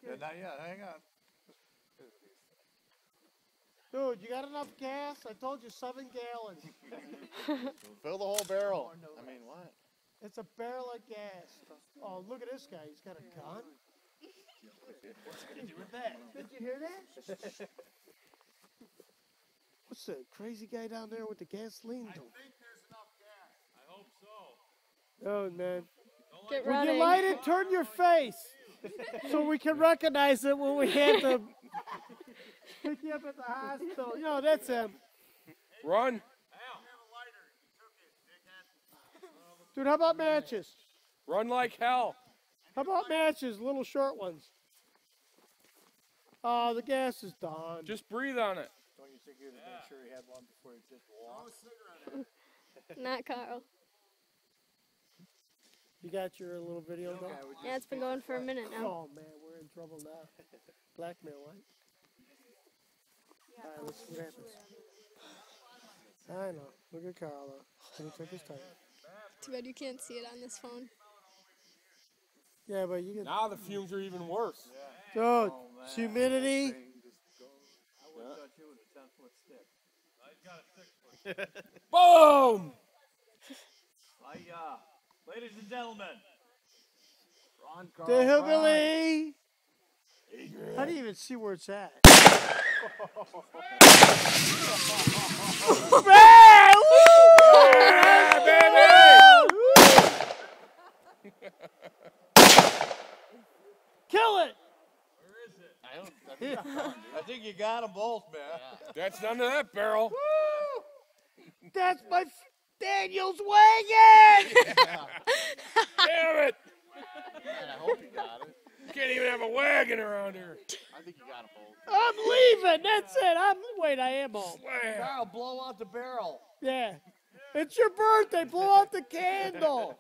Yeah, not yet. Hang on. Dude, you got enough gas? I told you 7 gallons. Fill the whole barrel. I mean, what? It's a barrel of gas. Oh, look at this guy. He's got a gun. What's he gonna do with that? Did you hear that? What's the crazy guy down there with the gasoline doing? I think there's enough gas. I hope so. Oh, man. Get When running. you light it, turn your face so we can recognize it when we have to pick you up at the hospital. You know, that's him. Run. Dude, how about matches? Run like hell. How about matches, little short ones? Oh, the gas is done. Just breathe on it. Don't you think you'd make sure he had one before he did walk? Not Carl. You got your little video going? Yeah, it's been going for a minute now. Oh, man, we're in trouble now. Blackmail, right? All right, let's see what happens. I know. Look at Carl, though. He took his time. Too bad you can't see it on this phone. Yeah, but you can... Now the fumes are even worse. Dude, humidity. I would have touched you with a 10-foot stick. He's got a 6-foot. Boom! Ladies and gentlemen. Ron Carl. The hillbilly. How do you even see where it's at? Man! Yeah, baby! Kill it! Where is it? I think you got them both, man. That's none of that barrel. Woo! That's my Daniel's wagon! Damn it! Man, I hope you got it. You can't even have a wagon around here. I think you got them both. I'm leaving. That's it. Wait, I am home. Slam. Carl, blow out the barrel. Yeah. It's your birthday. Blow out the candle.